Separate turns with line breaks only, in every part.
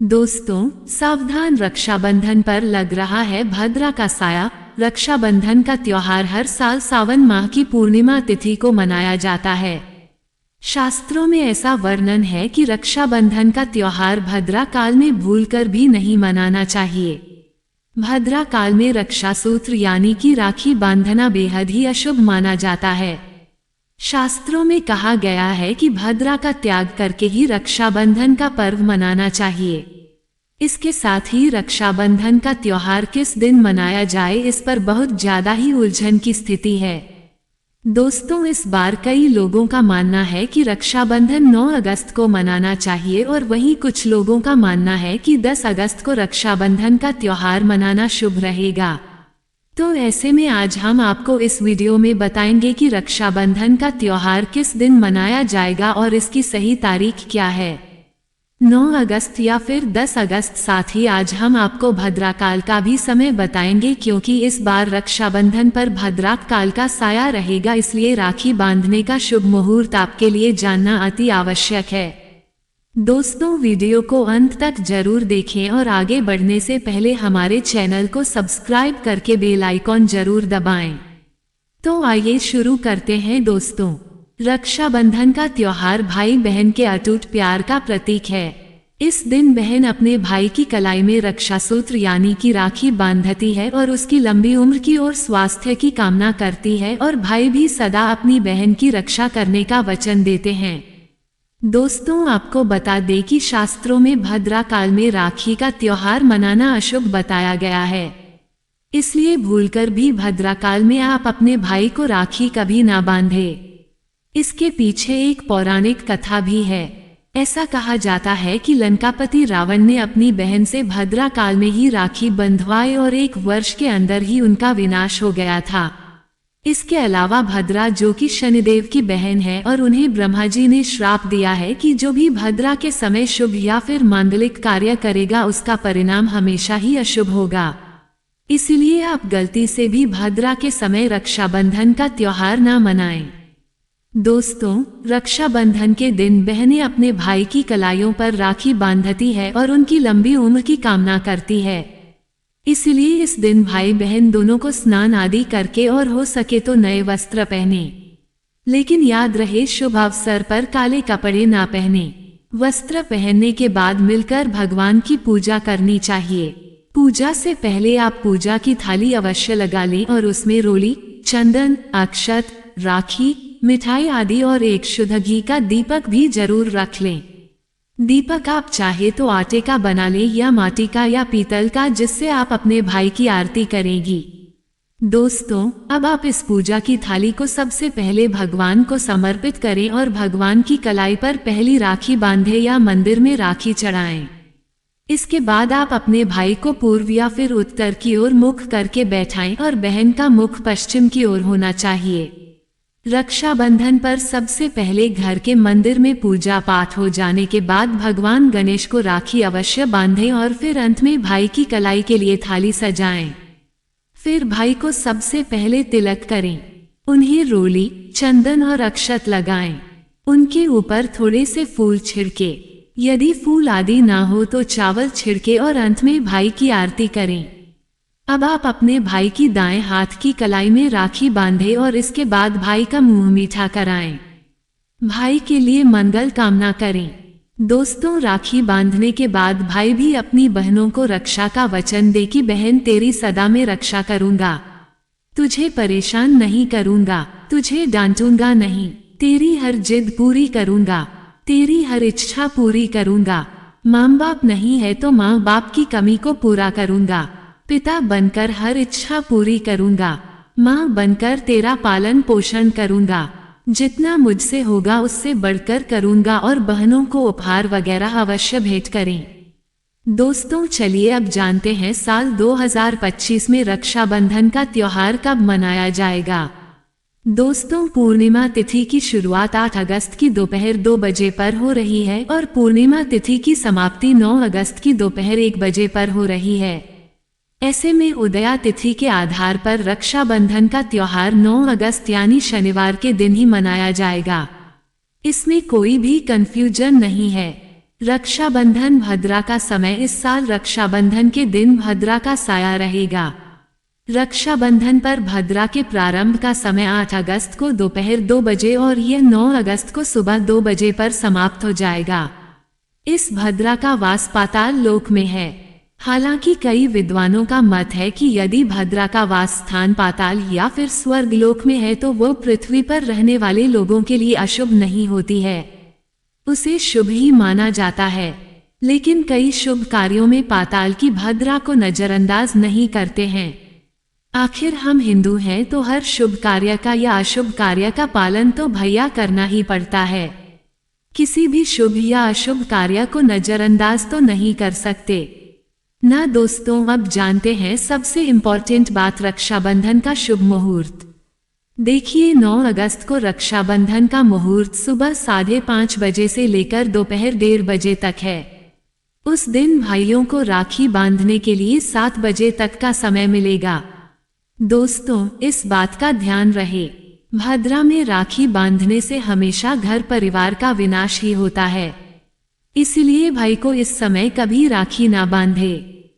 दोस्तों, सावधान, रक्षाबंधन पर लग रहा है भद्रा का साया। रक्षाबंधन का त्योहार हर साल सावन माह की पूर्णिमा तिथि को मनाया जाता है। शास्त्रों में ऐसा वर्णन है कि रक्षाबंधन का त्योहार भद्रा काल में भूलकर भी नहीं मनाना चाहिए। भद्रा काल में रक्षा सूत्र यानी कि राखी बांधना बेहद ही अशुभ माना जाता है। शास्त्रों में कहा गया है कि भद्रा का त्याग करके ही रक्षाबंधन का पर्व मनाना चाहिए। इसके साथ ही रक्षाबंधन का त्योहार किस दिन मनाया जाए, इस पर बहुत ज्यादा ही उलझन की स्थिति है। दोस्तों, इस बार कई लोगों का मानना है कि रक्षाबंधन 9 अगस्त को मनाना चाहिए और वहीं कुछ लोगों का मानना है कि 10 अगस्त को रक्षाबंधन का त्योहार मनाना शुभ रहेगा। तो ऐसे में आज हम आपको इस वीडियो में बताएंगे कि रक्षाबंधन का त्योहार किस दिन मनाया जाएगा और इसकी सही तारीख क्या है, 9 अगस्त या फिर 10 अगस्त। साथ ही आज हम आपको भद्रा काल का भी समय बताएंगे, क्योंकि इस बार रक्षाबंधन पर भद्रा काल का साया रहेगा, इसलिए राखी बांधने का शुभ मुहूर्त आपके लिए जानना अति आवश्यक है। दोस्तों, वीडियो को अंत तक जरूर देखें और आगे बढ़ने से पहले हमारे चैनल को सब्सक्राइब करके बेल आइकॉन जरूर दबाएं। तो आइए शुरू करते हैं। दोस्तों, रक्षाबंधन का त्योहार भाई बहन के अटूट प्यार का प्रतीक है। इस दिन बहन अपने भाई की कलाई में रक्षा सूत्र यानी कि राखी बांधती है और उसकी लंबी उम्र की और स्वास्थ्य की कामना करती है, और भाई भी सदा अपनी बहन की रक्षा करने का वचन देते हैं। दोस्तों, आपको बता दें कि शास्त्रों में भद्रा काल में राखी का त्योहार मनाना अशुभ बताया गया है, इसलिए भूलकर भी भद्रा काल में आप अपने भाई को राखी कभी ना बांधें। इसके पीछे एक पौराणिक कथा भी है। ऐसा कहा जाता है कि लंकापति रावण ने अपनी बहन से भद्रा काल में ही राखी बंधवाई और 1 वर्ष के अंदर ही उनका विनाश हो गया था। इसके अलावा भद्रा, जो कि शनिदेव की बहन है, और उन्हें ब्रह्मा जी ने श्राप दिया है कि जो भी भद्रा के समय शुभ या फिर मांगलिक कार्य करेगा उसका परिणाम हमेशा ही अशुभ होगा। इसीलिए आप गलती से भी भद्रा के समय रक्षाबंधन का त्योहार ना मनाएं। दोस्तों, रक्षाबंधन के दिन बहनें अपने भाई की कलाइयों पर राखी बांधती है और उनकी लंबी उम्र की कामना करती है। इसलिए इस दिन भाई बहन दोनों को स्नान आदि करके और हो सके तो नए वस्त्र पहने, लेकिन याद रहे शुभ अवसर पर काले कपड़े ना पहने। वस्त्र पहनने के बाद मिलकर भगवान की पूजा करनी चाहिए। पूजा से पहले आप पूजा की थाली अवश्य लगा लें और उसमें रोली, चंदन, अक्षत, राखी, मिठाई आदि और एक शुद्ध घी का दीपक भी जरूर रख लें। दीपक आप चाहे तो आटे का बना लें या माटी का या पीतल का, जिससे आप अपने भाई की आरती करेंगी। दोस्तों, अब आप इस पूजा की थाली को सबसे पहले भगवान को समर्पित करें और भगवान की कलाई पर पहली राखी बांधे या मंदिर में राखी चढ़ाएं। इसके बाद आप अपने भाई को पूर्व या फिर उत्तर की ओर मुख करके बैठाएं और बहन का मुख पश्चिम की ओर होना चाहिए। रक्षाबंधन पर सबसे पहले घर के मंदिर में पूजा पाठ हो जाने के बाद भगवान गणेश को राखी अवश्य बांधें और फिर अंत में भाई की कलाई के लिए थाली सजाएं। फिर भाई को सबसे पहले तिलक करें, उन्हें रोली, चंदन और अक्षत लगाएं। उनके ऊपर थोड़े से फूल छिड़के, यदि फूल आदि ना हो तो चावल छिड़के और अंत में भाई की आरती करें। अब आप अपने भाई की दाएं हाथ की कलाई में राखी बांधें और इसके बाद भाई का मुंह मीठा कराएं। भाई के लिए मंगल कामना करें। दोस्तों, राखी बांधने के बाद भाई भी अपनी बहनों को रक्षा का वचन दे कि बहन, तेरी सदा में रक्षा करूंगा, तुझे परेशान नहीं करूंगा, तुझे डांटूंगा नहीं, तेरी हर जिद पूरी करूंगा, तेरी हर इच्छा पूरी करूंगा। माँ बाप नहीं है तो माँ बाप की कमी को पूरा करूंगा, पिता बनकर हर इच्छा पूरी करूंगा, माँ बनकर तेरा पालन पोषण करूंगा, जितना मुझसे होगा उससे बढ़कर करूंगा, और बहनों को उपहार वगैरह अवश्य भेंट करें। दोस्तों, चलिए अब जानते हैं साल 2025 में रक्षाबंधन का त्योहार कब मनाया जाएगा। दोस्तों, पूर्णिमा तिथि की शुरुआत 8 अगस्त की दोपहर 2 बजे पर हो रही है और पूर्णिमा तिथि की समाप्ति 9 अगस्त की दोपहर 1 बजे पर हो रही है। ऐसे में उदया तिथि के आधार पर रक्षाबंधन का त्योहार 9 अगस्त यानी शनिवार के दिन ही मनाया जाएगा। इसमें कोई भी कंफ्यूजन नहीं है। रक्षाबंधन भद्रा का समय। इस साल रक्षाबंधन के दिन भद्रा का साया रहेगा। रक्षाबंधन पर भद्रा के प्रारंभ का समय 8 अगस्त को दोपहर 2 बजे और यह 9 अगस्त को सुबह 2 बजे पर समाप्त हो जाएगा। इस भद्रा का वास पाताल लोक में है। हालांकि कई विद्वानों का मत है कि यदि भद्रा का वास स्थान पाताल या फिर स्वर्ग लोक में है तो वो पृथ्वी पर रहने वाले लोगों के लिए अशुभ नहीं होती है, उसे शुभ ही माना जाता है। लेकिन कई शुभ कार्यों में पाताल की भद्रा को नजरअंदाज नहीं करते हैं। आखिर हम हिंदू हैं तो हर शुभ कार्य का या अशुभ कार्य का पालन तो भैया करना ही पड़ता है। किसी भी शुभ या अशुभ कार्य को नजरअंदाज तो नहीं कर सकते ना दोस्तों। अब जानते हैं सबसे इम्पोर्टेंट बात, रक्षाबंधन का शुभ मुहूर्त। देखिए 9 अगस्त को रक्षाबंधन का मुहूर्त सुबह 5:30 बजे से लेकर दोपहर 1:30 बजे तक है। उस दिन भाइयों को राखी बांधने के लिए 7 बजे तक का समय मिलेगा। दोस्तों इस बात का ध्यान रहे, भद्रा में राखी बांधने से हमेशा घर परिवार का विनाश ही होता है। इसलिए भाई को इस समय कभी राखी ना बांधे,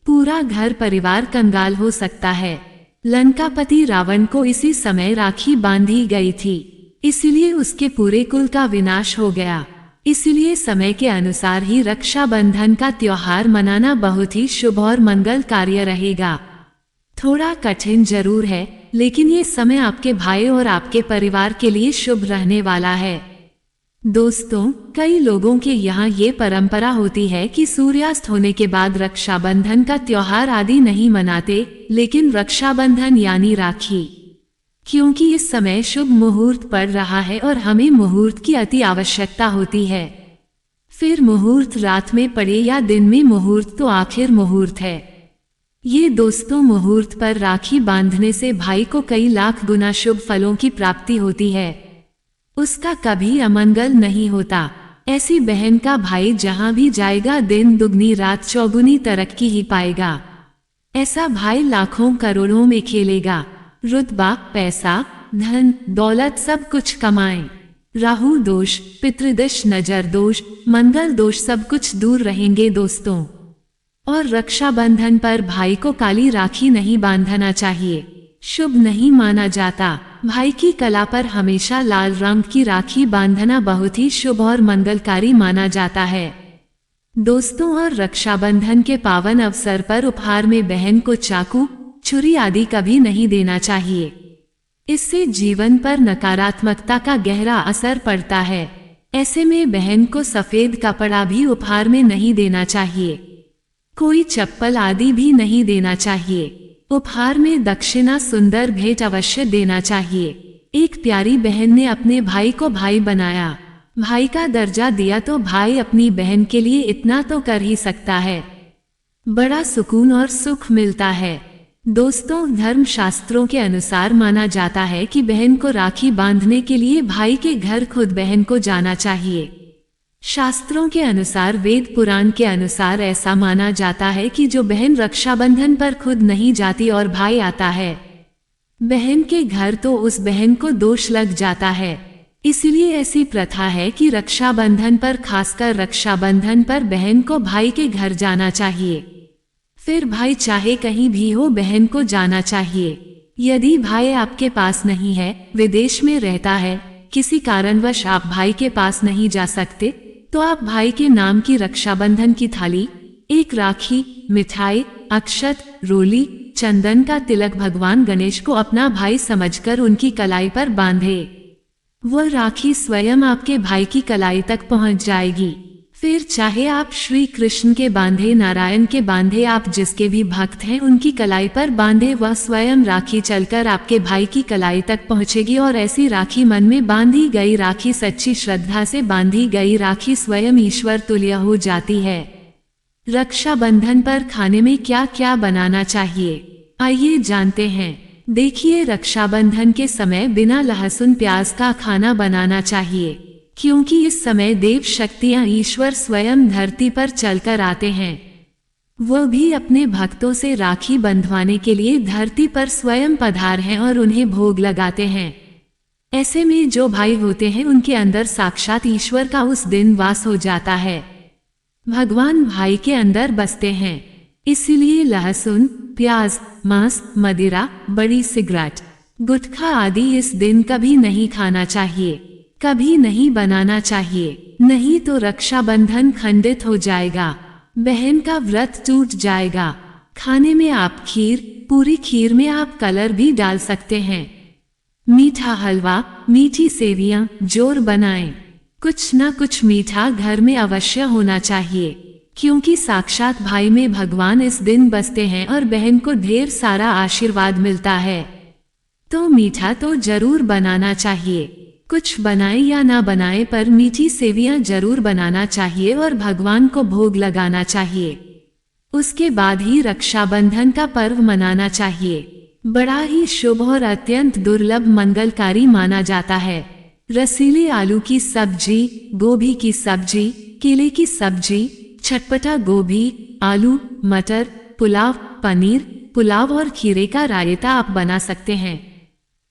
पूरा घर परिवार कंगाल हो सकता है। लंकापति रावण को इसी समय राखी बांधी गई थी, इसलिए उसके पूरे कुल का विनाश हो गया। इसलिए समय के अनुसार ही रक्षाबंधन का त्योहार मनाना बहुत ही शुभ और मंगल कार्य रहेगा। थोड़ा कठिन जरूर है, लेकिन ये समय आपके भाई और आपके परिवार के लिए शुभ रहने वाला है। दोस्तों कई लोगों के यहाँ ये परंपरा होती है कि सूर्यास्त होने के बाद रक्षाबंधन का त्योहार आदि नहीं मनाते, लेकिन रक्षाबंधन यानी राखी, क्योंकि इस समय शुभ मुहूर्त पड़ रहा है और हमें मुहूर्त की अति आवश्यकता होती है। फिर मुहूर्त रात में पड़े या दिन में, मुहूर्त तो आखिर मुहूर्त है। ये दोस्तों मुहूर्त पर राखी बांधने से भाई को कई लाख गुना शुभ फलों की प्राप्ति होती है, उसका कभी अमंगल नहीं होता। ऐसी बहन का भाई जहां भी जाएगा दिन दुगनी रात चौगुनी तरक्की ही पाएगा। ऐसा भाई लाखों करोड़ों में खेलेगा, रुतबा पैसा धन दौलत सब कुछ कमाए। राहु दोष, पितृदोष, नजर दोष, मंगल दोष सब कुछ दूर रहेंगे दोस्तों। और रक्षाबंधन पर भाई को काली राखी नहीं बांधना चाहिए, शुभ नहीं माना जाता। भाई की कला पर हमेशा लाल रंग की राखी बांधना बहुत ही शुभ और मंगलकारी माना जाता है दोस्तों। और रक्षाबंधन के पावन अवसर पर उपहार में बहन को चाकू, छुरी आदि कभी नहीं देना चाहिए, इससे जीवन पर नकारात्मकता का गहरा असर पड़ता है। ऐसे में बहन को सफेद कपड़ा भी उपहार में नहीं देना चाहिए, कोई चप्पल आदि भी नहीं देना चाहिए। उपहार में दक्षिणा सुंदर भेंट अवश्य देना चाहिए। एक प्यारी बहन ने अपने भाई को भाई बनाया, भाई का दर्जा दिया, तो भाई अपनी बहन के लिए इतना तो कर ही सकता है, बड़ा सुकून और सुख मिलता है। दोस्तों धर्म शास्त्रों के अनुसार माना जाता है कि बहन को राखी बांधने के लिए भाई के घर खुद बहन को जाना चाहिए। शास्त्रों के अनुसार, वेद पुराण के अनुसार ऐसा माना जाता है कि जो बहन रक्षाबंधन पर खुद नहीं जाती और भाई आता है बहन के घर, तो उस बहन को दोष लग जाता है। इसलिए ऐसी प्रथा है कि रक्षाबंधन पर, खासकर रक्षाबंधन पर बहन को भाई के घर जाना चाहिए। फिर भाई चाहे कहीं भी हो, बहन को जाना चाहिए। यदि भाई आपके पास नहीं है, विदेश में रहता है, किसी कारणवश आप भाई के पास नहीं जा सकते, तो आप भाई के नाम की रक्षाबंधन की थाली, एक राखी, मिठाई, अक्षत, रोली, चंदन का तिलक भगवान गणेश को अपना भाई समझकर उनकी कलाई पर बांधे। वह राखी स्वयं आपके भाई की कलाई तक पहुंच जाएगी। फिर चाहे आप श्री कृष्ण के बांधे, नारायण के बांधे, आप जिसके भी भक्त हैं उनकी कलाई पर बांधे, वह स्वयं राखी चलकर आपके भाई की कलाई तक पहुंचेगी। और ऐसी राखी, मन में बांधी गई राखी, सच्ची श्रद्धा से बांधी गई राखी स्वयं ईश्वर तुल्य हो जाती है। रक्षाबंधन पर खाने में क्या क्या बनाना चाहिए, आइए जानते हैं। देखिए रक्षाबंधन के समय बिना लहसुन प्याज का खाना बनाना चाहिए, क्योंकि इस समय देव शक्तियां, ईश्वर स्वयं धरती पर चलकर आते हैं। वह भी अपने भक्तों से राखी बंधवाने के लिए धरती पर स्वयं पधार हैं और उन्हें भोग लगाते हैं। ऐसे में जो भाई होते हैं उनके अंदर साक्षात ईश्वर का उस दिन वास हो जाता है। भगवान भाई के अंदर बसते हैं, इसीलिए लहसुन, प्याज, मांस, मदिरा, बड़ी सिगरेट, गुटखा आदि इस दिन कभी नहीं खाना चाहिए, कभी नहीं बनाना चाहिए, नहीं तो रक्षाबंधन खंडित हो जाएगा, बहन का व्रत टूट जाएगा। खाने में आप खीर, पूरी खीर में आप कलर भी डाल सकते हैं। मीठा हलवा, मीठी सेवियां जोर बनाएं। कुछ न कुछ मीठा घर में अवश्य होना चाहिए, क्योंकि साक्षात भाई में भगवान इस दिन बसते हैं और बहन को ढेर सारा आशीर्वाद मिलता है। तो मीठा तो जरूर बनाना चाहिए। कुछ बनाए या ना बनाए पर मीठी सेवियां जरूर बनाना चाहिए और भगवान को भोग लगाना चाहिए। उसके बाद ही रक्षाबंधन का पर्व मनाना चाहिए। बड़ा ही शुभ और अत्यंत दुर्लभ मंगलकारी माना जाता है। रसीले आलू की सब्जी, गोभी की सब्जी, केले की सब्जी, चटपटा गोभी, आलू, मटर, पुलाव, पनीर, पुलाव और खीरे का रायता आप बना सकते हैं।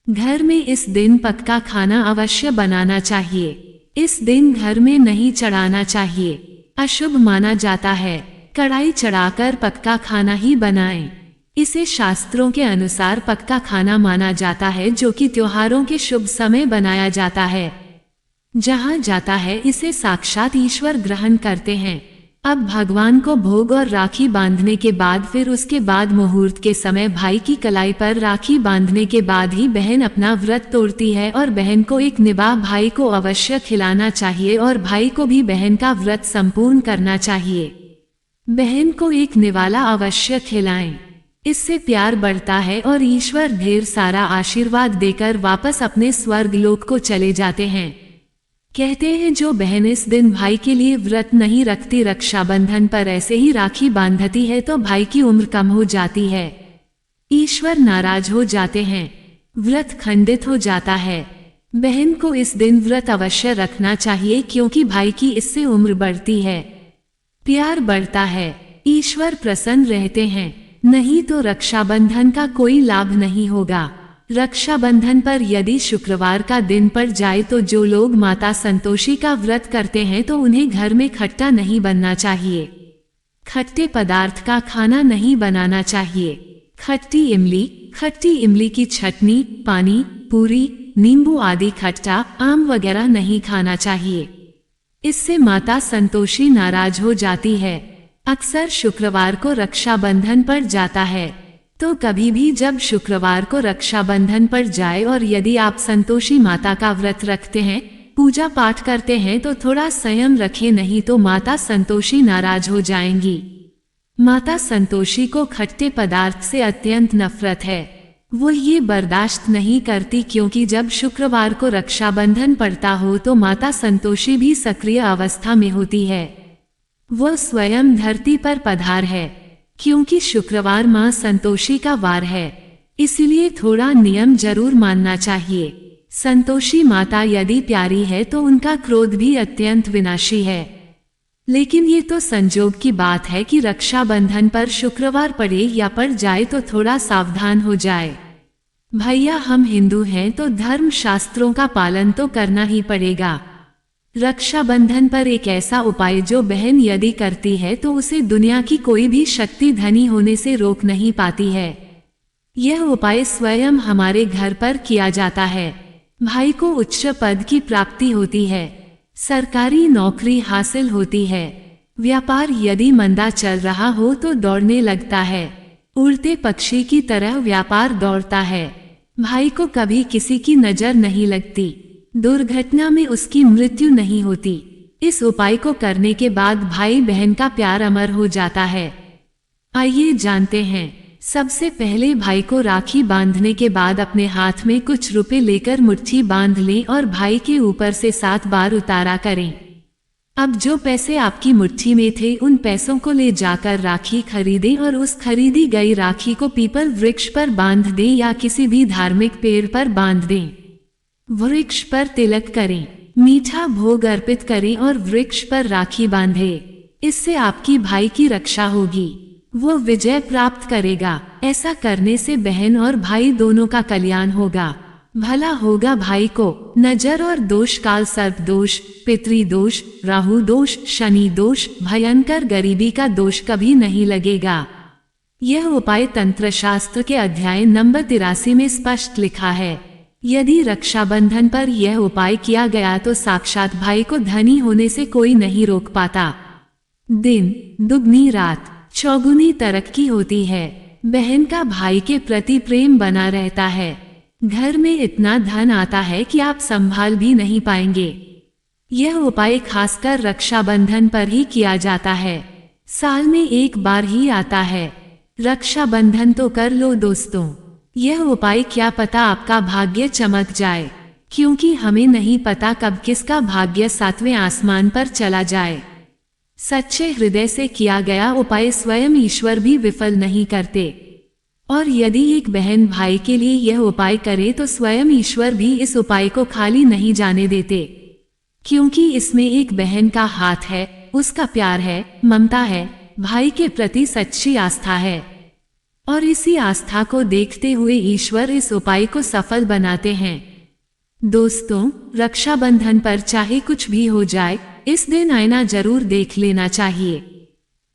घर में इस दिन पक्का खाना अवश्य बनाना चाहिए। इस दिन घर में नहीं चढ़ाना चाहिए, अशुभ माना जाता है। कढ़ाई चढ़ाकर पक्का खाना ही बनाएं। इसे शास्त्रों के अनुसार पक्का खाना माना जाता है, जो कि त्योहारों के शुभ समय बनाया जाता है। जहां जाता है इसे साक्षात ईश्वर ग्रहण करते हैं। अब भगवान को भोग और राखी बांधने के बाद फिर उसके बाद मुहूर्त के समय भाई की कलाई पर राखी बांधने के बाद ही बहन अपना व्रत तोड़ती है और बहन को एक निवाह भाई को अवश्य खिलाना चाहिए और भाई को भी बहन का व्रत संपूर्ण करना चाहिए। बहन को एक निवाला अवश्य खिलाएं, इससे प्यार बढ़ता है और ईश्वर ढेर सारा आशीर्वाद देकर वापस अपने स्वर्ग लोक को चले जाते हैं। कहते हैं जो बहन इस दिन भाई के लिए व्रत नहीं रखती, रक्षाबंधन पर ऐसे ही राखी बांधती है तो भाई की उम्र कम हो जाती है, ईश्वर नाराज हो जाते हैं, व्रत खंडित हो जाता है। बहन को इस दिन व्रत अवश्य रखना चाहिए, क्योंकि भाई की इससे उम्र बढ़ती है, प्यार बढ़ता है, ईश्वर प्रसन्न रहते हैं। नहीं तो रक्षाबंधन का कोई लाभ नहीं होगा। रक्षाबंधन पर यदि शुक्रवार का दिन पड़ जाए तो जो लोग माता संतोषी का व्रत करते हैं तो उन्हें घर में खट्टा नहीं बनना चाहिए, खट्टे पदार्थ का खाना नहीं बनाना चाहिए। खट्टी इमली की चटनी, पानी, पूरी, नींबू आदि खट्टा, आम वगैरह नहीं खाना चाहिए, इससे माता संतोषी नाराज हो जाती है। अक्सर शुक्रवार को रक्षाबंधन पड़ जाता है, तो कभी भी जब शुक्रवार को रक्षाबंधन पड़ जाए और यदि आप संतोषी माता का व्रत रखते हैं, पूजा पाठ करते हैं तो थोड़ा संयम रखें, नहीं तो माता संतोषी नाराज हो जाएंगी। माता संतोषी को खट्टे पदार्थ से अत्यंत नफरत है, वो ये बर्दाश्त नहीं करती, क्योंकि जब शुक्रवार को रक्षाबंधन पड़ता हो तो माता संतोषी भी सक्रिय अवस्था में होती है। वो स्वयं धरती पर पधार है, क्योंकि शुक्रवार मां संतोषी का वार है, इसलिए थोड़ा नियम जरूर मानना चाहिए। संतोषी माता यदि प्यारी है तो उनका क्रोध भी अत्यंत विनाशी है, लेकिन ये तो संजोग की बात है कि रक्षाबंधन पर शुक्रवार पड़े या पड़ जाए तो थोड़ा सावधान हो जाए। भैया हम हिंदू हैं तो धर्म शास्त्रों का पालन तो करना ही पड़ेगा। रक्षाबंधन पर एक ऐसा उपाय जो बहन यदि करती है तो उसे दुनिया की कोई भी शक्ति धनी होने से रोक नहीं पाती है। यह उपाय स्वयं हमारे घर पर किया जाता है। भाई को उच्च पद की प्राप्ति होती है, सरकारी नौकरी हासिल होती है, व्यापार यदि मंदा चल रहा हो तो दौड़ने लगता है, उड़ते पक्षी की तरह व्यापार दौड़ता है। भाई को कभी किसी की नजर नहीं लगती, दुर्घटना में उसकी मृत्यु नहीं होती। इस उपाय को करने के बाद भाई बहन का प्यार अमर हो जाता है। आइए जानते हैं। सबसे पहले भाई को राखी बांधने के बाद अपने हाथ में कुछ रुपए लेकर मुट्ठी बांध लें और भाई के ऊपर से 7 बार उतारा करें। अब जो पैसे आपकी मुट्ठी में थे उन पैसों को ले जाकर राखी खरीदें और उस खरीदी गई राखी को पीपल वृक्ष पर बांध दें या किसी भी धार्मिक पेड़ पर बांध दें। वृक्ष पर तिलक करें, मीठा भोग अर्पित करें और वृक्ष पर राखी बांधें। इससे आपकी भाई की रक्षा होगी, वो विजय प्राप्त करेगा। ऐसा करने से बहन और भाई दोनों का कल्याण होगा। भला होगा भाई को। नजर और दोष, काल सर्प दोष, पितृदोष, राहु दोष, शनि दोष, भयंकर गरीबी का दोष कभी नहीं लगेगा। यह उपाय तंत्र शास्त्र के अध्याय नंबर 83 में स्पष्ट लिखा है। यदि रक्षाबंधन पर यह उपाय किया गया तो साक्षात भाई को धनी होने से कोई नहीं रोक पाता। दिन दुगनी रात चौगुनी तरक्की होती है। बहन का भाई के प्रति प्रेम बना रहता है। घर में इतना धन आता है कि आप संभाल भी नहीं पाएंगे। यह उपाय खासकर रक्षाबंधन पर ही किया जाता है। साल में एक बार ही आता है। रक्षाबंधन तो कर लो दोस्तों। यह उपाय क्या पता आपका भाग्य चमक जाए, क्योंकि हमें नहीं पता कब किसका भाग्य 7वें आसमान पर चला जाए। सच्चे हृदय से किया गया उपाय स्वयं ईश्वर भी विफल नहीं करते। और यदि एक बहन भाई के लिए यह उपाय करे तो स्वयं ईश्वर भी इस उपाय को खाली नहीं जाने देते, क्योंकि इसमें एक बहन का हाथ है, उसका प्यार है, ममता है, भाई के प्रति सच्ची आस्था है। और इसी आस्था को देखते हुए ईश्वर इस उपाय को सफल बनाते हैं। दोस्तों, रक्षाबंधन पर चाहे कुछ भी हो जाए, इस दिन आईना जरूर देख लेना चाहिए।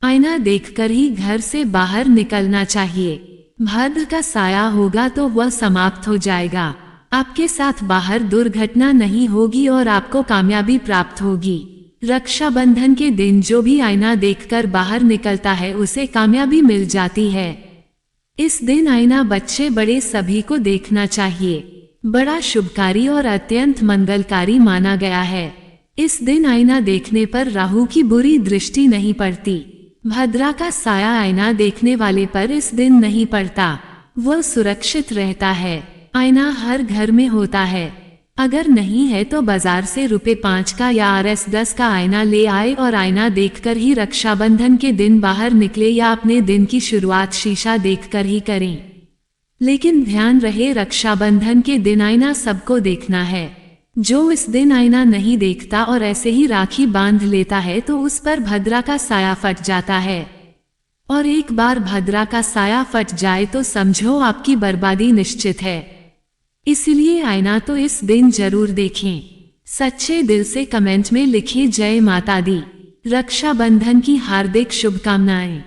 आईना देखकर ही घर से बाहर निकलना चाहिए। भद्र का साया होगा तो वह समाप्त हो जाएगा। आपके साथ बाहर दुर्घटना नहीं होगी और आपको कामयाबी प्राप्त होगी। रक्षाबंधन के दिन जो भी आईना देखकर बाहर निकलता है उसे कामयाबी मिल जाती है। इस दिन आईना बच्चे बड़े सभी को देखना चाहिए। बड़ा शुभकारी और अत्यंत मंगलकारी माना गया है। इस दिन आईना देखने पर राहु की बुरी दृष्टि नहीं पड़ती। भद्रा का साया आईना देखने वाले पर इस दिन नहीं पड़ता, वह सुरक्षित रहता है। आईना हर घर में होता है। अगर नहीं है तो बाजार से ₹5 का या Rs10 का आईना ले आए और आईना देखकर ही रक्षाबंधन के दिन बाहर निकले या अपने दिन की शुरुआत शीशा देखकर ही करें। लेकिन ध्यान रहे, रक्षाबंधन के दिन आईना सबको देखना है। जो इस दिन आईना नहीं देखता और ऐसे ही राखी बांध लेता है तो उस पर भद्रा का साया फट जाता है। और एक बार भद्रा का साया फट जाए तो समझो आपकी बर्बादी निश्चित है। इसलिए आईना तो इस दिन जरूर देखें। सच्चे दिल से कमेंट में लिखिए जय माता दी। रक्षाबंधन की हार्दिक शुभकामनाएं।